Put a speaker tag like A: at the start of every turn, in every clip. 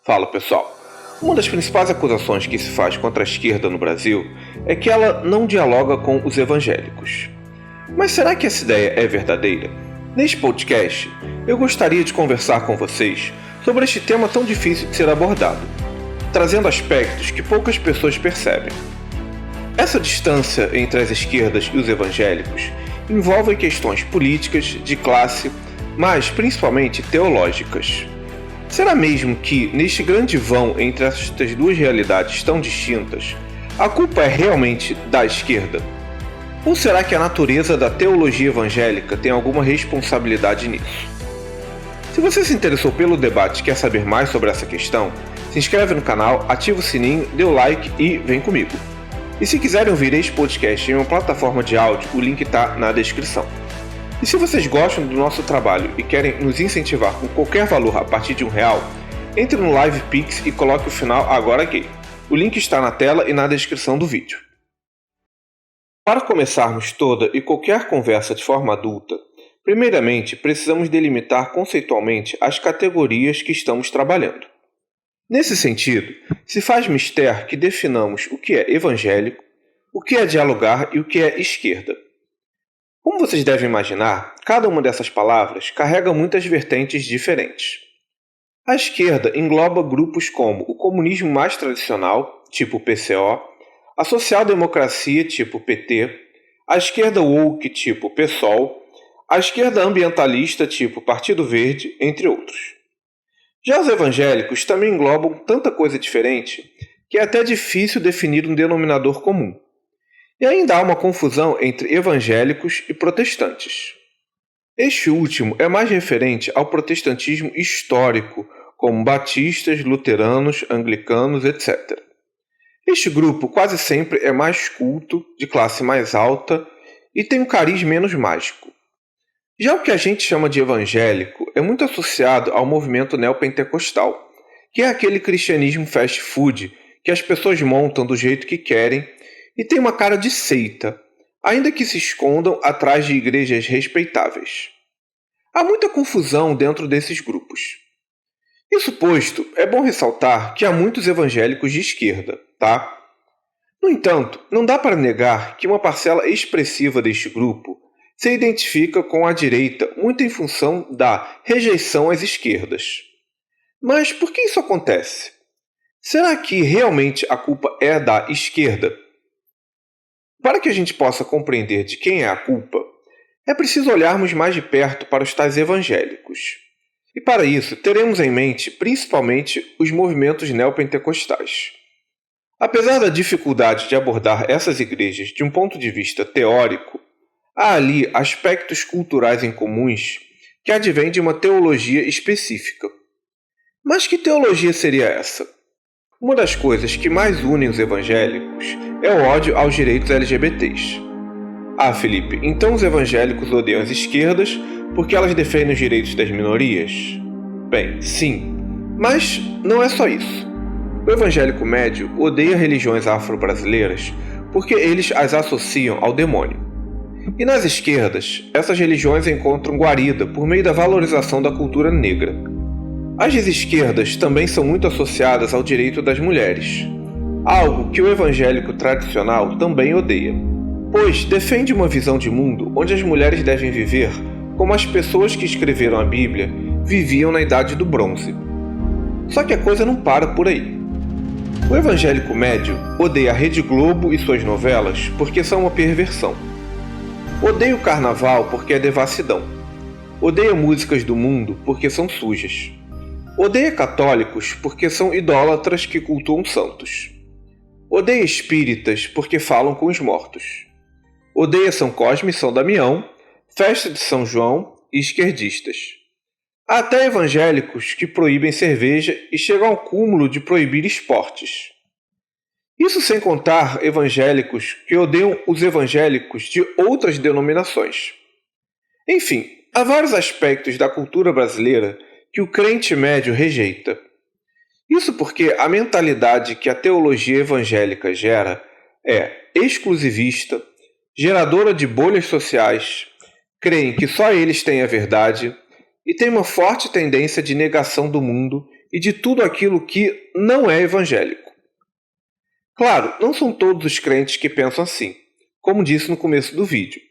A: Fala pessoal, uma das principais acusações que se faz contra a esquerda no Brasil é que ela não dialoga com os evangélicos. Mas será que essa ideia é verdadeira? Neste podcast, eu gostaria de conversar com vocês sobre este tema tão difícil de ser abordado, trazendo aspectos que poucas pessoas percebem. Essa distância entre as esquerdas e os evangélicos envolve questões políticas, de classe, mas principalmente teológicas. Será mesmo que, neste grande vão entre estas duas realidades tão distintas, a culpa é realmente da esquerda? Ou será que a natureza da teologia evangélica tem alguma responsabilidade nisso? Se você se interessou pelo debate e quer saber mais sobre essa questão, se inscreve no canal, ativa o sininho, dê o like e vem comigo. E se quiserem ouvir este podcast em uma plataforma de áudio, o link está na descrição. E se vocês gostam do nosso trabalho e querem nos incentivar com qualquer valor a partir de R$1, entre no Live Pix e coloque o final Agora Gay. O link está na tela e na descrição do vídeo. Para começarmos toda e qualquer conversa de forma adulta, primeiramente precisamos delimitar conceitualmente as categorias que estamos trabalhando. Nesse sentido, se faz mister que definamos o que é evangélico, o que é dialogar e o que é esquerda. Como vocês devem imaginar, cada uma dessas palavras carrega muitas vertentes diferentes. A esquerda engloba grupos como o comunismo mais tradicional, tipo PCO, a social-democracia, tipo PT, a esquerda woke, tipo PSOL, a esquerda ambientalista, tipo Partido Verde, entre outros. Já os evangélicos também englobam tanta coisa diferente que é até difícil definir um denominador comum. E ainda há uma confusão entre evangélicos e protestantes. Este último é mais referente ao protestantismo histórico, como batistas, luteranos, anglicanos, etc. Este grupo quase sempre é mais culto, de classe mais alta e tem um cariz menos mágico. Já o que a gente chama de evangélico é muito associado ao movimento neopentecostal, que é aquele cristianismo fast food que as pessoas montam do jeito que querem e tem uma cara de seita, ainda que se escondam atrás de igrejas respeitáveis. Há muita confusão dentro desses grupos. Isso posto, é bom ressaltar que há muitos evangélicos de esquerda, tá? No entanto, não dá para negar que uma parcela expressiva deste grupo se identifica com a direita muito em função da rejeição às esquerdas. Mas por que isso acontece? Será que realmente a culpa é da esquerda? Para que a gente possa compreender de quem é a culpa, é preciso olharmos mais de perto para os tais evangélicos. E para isso, teremos em mente principalmente os movimentos neopentecostais. Apesar da dificuldade de abordar essas igrejas de um ponto de vista teórico, há ali aspectos culturais em comuns que advêm de uma teologia específica. Mas que teologia seria essa? Uma das coisas que mais unem os evangélicos é o ódio aos direitos LGBTs. Ah, Felipe, então os evangélicos odeiam as esquerdas porque elas defendem os direitos das minorias? Bem, sim, mas não é só isso. O evangélico médio odeia religiões afro-brasileiras porque eles as associam ao demônio. E nas esquerdas, essas religiões encontram guarida por meio da valorização da cultura negra. As esquerdas também são muito associadas ao direito das mulheres, algo que o evangélico tradicional também odeia, pois defende uma visão de mundo onde as mulheres devem viver como as pessoas que escreveram a Bíblia viviam na Idade do Bronze. Só que a coisa não para por aí. O evangélico médio odeia a Rede Globo e suas novelas porque são uma perversão. Odeia o carnaval porque é devassidão. Odeia músicas do mundo porque são sujas. Odeia católicos porque são idólatras que cultuam santos. Odeia espíritas porque falam com os mortos. Odeia São Cosme e São Damião, festa de São João e esquerdistas. Há até evangélicos que proíbem cerveja e chegam ao cúmulo de proibir esportes. Isso sem contar evangélicos que odeiam os evangélicos de outras denominações. Enfim, há vários aspectos da cultura brasileira que o crente médio rejeita. Isso porque a mentalidade que a teologia evangélica gera é exclusivista, geradora de bolhas sociais, creem que só eles têm a verdade e têm uma forte tendência de negação do mundo e de tudo aquilo que não é evangélico. Claro, não são todos os crentes que pensam assim, como disse no começo do vídeo.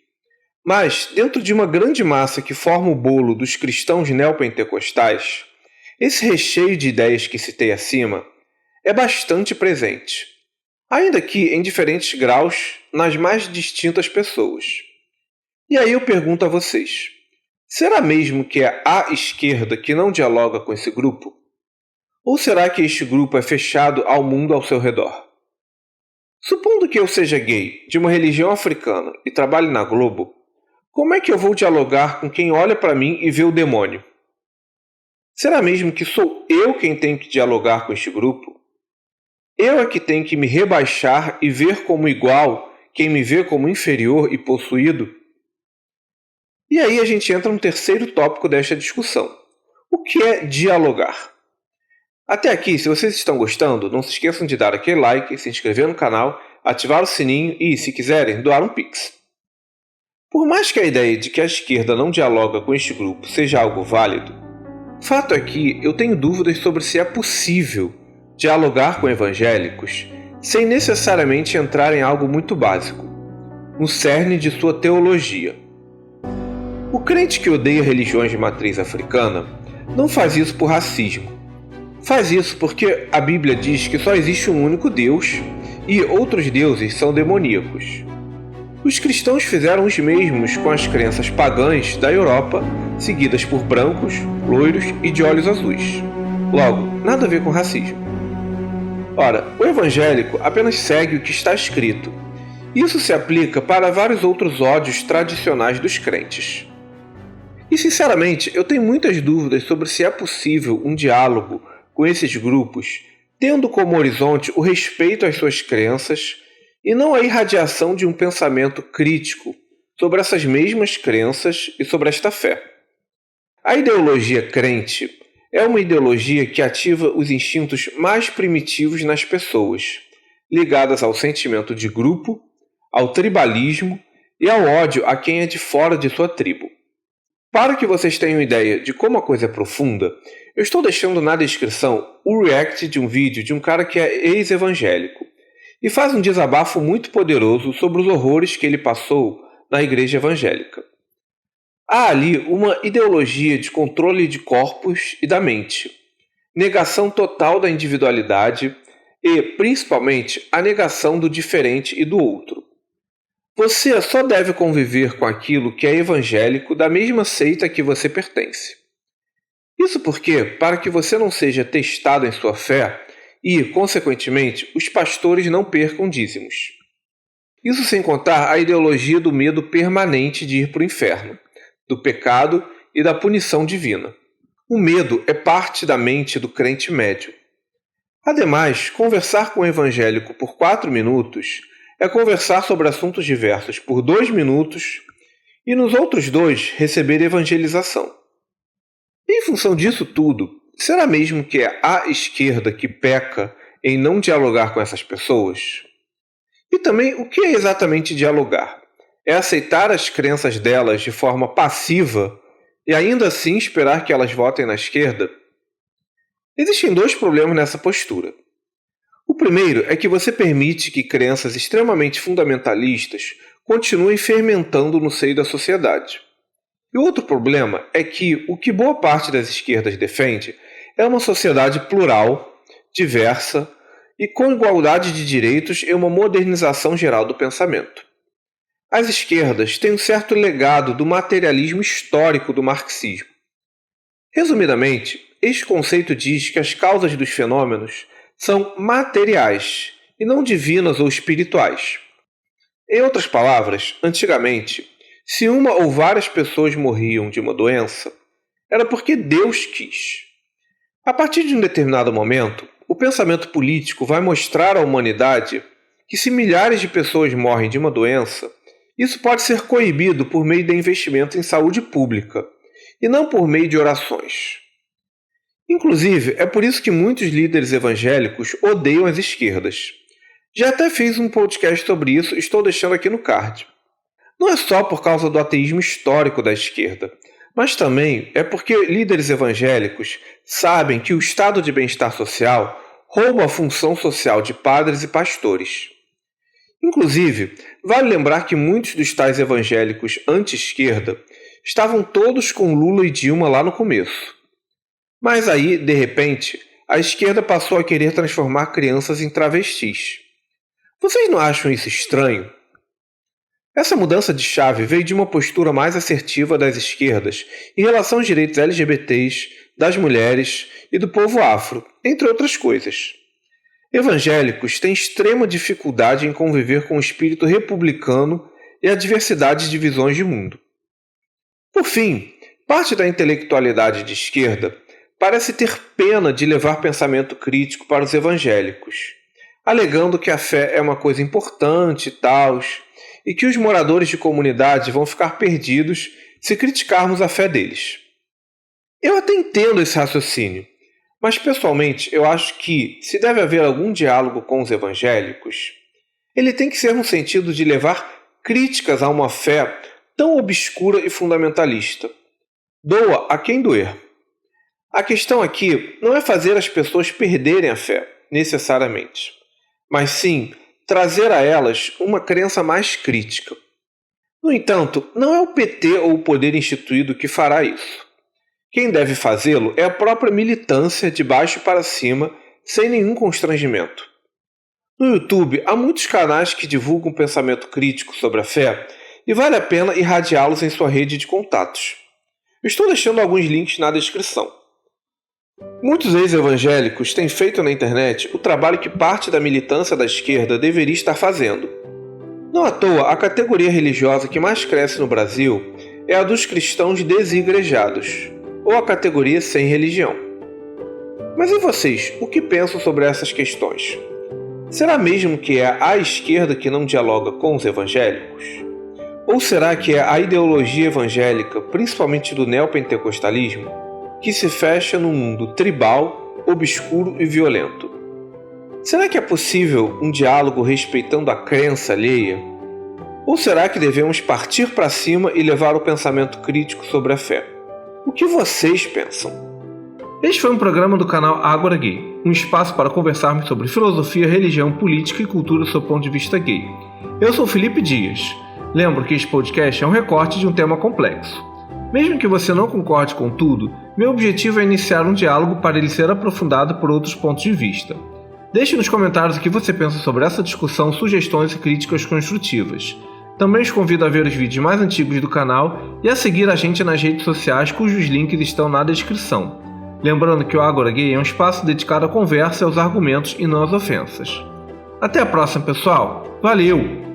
A: Mas, dentro de uma grande massa que forma o bolo dos cristãos neopentecostais, esse recheio de ideias que citei acima é bastante presente, ainda que em diferentes graus nas mais distintas pessoas. E aí eu pergunto a vocês, será mesmo que é a esquerda que não dialoga com esse grupo? Ou será que este grupo é fechado ao mundo ao seu redor? Supondo que eu seja gay, de uma religião africana e trabalhe na Globo, como é que eu vou dialogar com quem olha para mim e vê o demônio? Será mesmo que sou eu quem tem que dialogar com este grupo? Eu é que tenho que me rebaixar e ver como igual quem me vê como inferior e possuído? E aí a gente entra no terceiro tópico desta discussão. O que é dialogar? Até aqui, se vocês estão gostando, não se esqueçam de dar aquele like, se inscrever no canal, ativar o sininho e, se quiserem, doar um Pix. Por mais que a ideia de que a esquerda não dialoga com este grupo seja algo válido, fato é que eu tenho dúvidas sobre se é possível dialogar com evangélicos sem necessariamente entrar em algo muito básico, no cerne de sua teologia. O crente que odeia religiões de matriz africana não faz isso por racismo. Faz isso porque a Bíblia diz que só existe um único Deus e outros deuses são demoníacos. Os cristãos fizeram os mesmos com as crenças pagãs da Europa, seguidas por brancos, loiros e de olhos azuis. Logo, nada a ver com racismo. Ora, o evangélico apenas segue o que está escrito. Isso se aplica para vários outros ódios tradicionais dos crentes. E sinceramente, eu tenho muitas dúvidas sobre se é possível um diálogo com esses grupos, tendo como horizonte o respeito às suas crenças e não a irradiação de um pensamento crítico sobre essas mesmas crenças e sobre esta fé. A ideologia crente é uma ideologia que ativa os instintos mais primitivos nas pessoas, ligadas ao sentimento de grupo, ao tribalismo e ao ódio a quem é de fora de sua tribo. Para que vocês tenham ideia de como a coisa é profunda, eu estou deixando na descrição o react de um vídeo de um cara que é ex-evangélico e faz um desabafo muito poderoso sobre os horrores que ele passou na igreja evangélica. Há ali uma ideologia de controle de corpos e da mente, negação total da individualidade e, principalmente, a negação do diferente e do outro. Você só deve conviver com aquilo que é evangélico da mesma seita que você pertence. Isso porque, para que você não seja testado em sua fé e, consequentemente, os pastores não percam dízimos. Isso sem contar a ideologia do medo permanente de ir para o inferno, do pecado e da punição divina. O medo é parte da mente do crente médio. Ademais, conversar com um evangélico por 4 minutos é conversar sobre assuntos diversos por 2 minutos e nos outros 2 receber evangelização. Em função disso tudo, será mesmo que é a esquerda que peca em não dialogar com essas pessoas? E também, o que é exatamente dialogar? É aceitar as crenças delas de forma passiva e ainda assim esperar que elas votem na esquerda? Existem 2 problemas nessa postura. O primeiro é que você permite que crenças extremamente fundamentalistas continuem fermentando no seio da sociedade. E o outro problema é que o que boa parte das esquerdas defende é uma sociedade plural, diversa e com igualdade de direitos e uma modernização geral do pensamento. As esquerdas têm um certo legado do materialismo histórico do marxismo. Resumidamente, este conceito diz que as causas dos fenômenos são materiais e não divinas ou espirituais. Em outras palavras, antigamente, se uma ou várias pessoas morriam de uma doença, era porque Deus quis. A partir de um determinado momento, o pensamento político vai mostrar à humanidade que se milhares de pessoas morrem de uma doença, isso pode ser coibido por meio de investimento em saúde pública, e não por meio de orações. Inclusive, é por isso que muitos líderes evangélicos odeiam as esquerdas. Já até fiz um podcast sobre isso e estou deixando aqui no card. Não é só por causa do ateísmo histórico da esquerda, mas também é porque líderes evangélicos sabem que o estado de bem-estar social rouba a função social de padres e pastores. Inclusive, vale lembrar que muitos dos tais evangélicos anti-esquerda estavam todos com Lula e Dilma lá no começo. Mas aí, de repente, a esquerda passou a querer transformar crianças em travestis. Vocês não acham isso estranho? Essa mudança de chave veio de uma postura mais assertiva das esquerdas em relação aos direitos LGBTs, das mulheres e do povo afro, entre outras coisas. Evangélicos têm extrema dificuldade em conviver com o espírito republicano e a diversidade de visões de mundo. Por fim, parte da intelectualidade de esquerda parece ter pena de levar pensamento crítico para os evangélicos, alegando que a fé é uma coisa importante e tal, e que os moradores de comunidade vão ficar perdidos se criticarmos a fé deles. Eu até entendo esse raciocínio, mas pessoalmente eu acho que, se deve haver algum diálogo com os evangélicos, ele tem que ser no sentido de levar críticas a uma fé tão obscura e fundamentalista. Doa a quem doer. A questão aqui não é fazer as pessoas perderem a fé, necessariamente, mas sim trazer a elas uma crença mais crítica. No entanto, não é o PT ou o poder instituído que fará isso. Quem deve fazê-lo é a própria militância de baixo para cima, sem nenhum constrangimento. No YouTube, há muitos canais que divulgam pensamento crítico sobre a fé e vale a pena irradiá-los em sua rede de contatos. Eu estou deixando alguns links na descrição. Muitos ex-evangélicos têm feito na internet o trabalho que parte da militância da esquerda deveria estar fazendo. Não à toa, a categoria religiosa que mais cresce no Brasil é a dos cristãos desigrejados, ou a categoria sem religião. Mas e vocês, o que pensam sobre essas questões? Será mesmo que é a esquerda que não dialoga com os evangélicos? Ou será que é a ideologia evangélica, principalmente do neopentecostalismo, que se fecha num mundo tribal, obscuro e violento? Será que é possível um diálogo respeitando a crença alheia? Ou será que devemos partir para cima e levar o pensamento crítico sobre a fé? O que vocês pensam? Este foi um programa do canal Ágora Gay, um espaço para conversarmos sobre filosofia, religião, política e cultura do seu ponto de vista gay. Eu sou Felipe Dias. Lembro que este podcast é um recorte de um tema complexo. Mesmo que você não concorde com tudo, meu objetivo é iniciar um diálogo para ele ser aprofundado por outros pontos de vista. Deixe nos comentários o que você pensa sobre essa discussão, sugestões e críticas construtivas. Também os convido a ver os vídeos mais antigos do canal e a seguir a gente nas redes sociais cujos links estão na descrição. Lembrando que o Ágora Gay é um espaço dedicado à conversa e aos argumentos e não às ofensas. Até a próxima, pessoal! Valeu!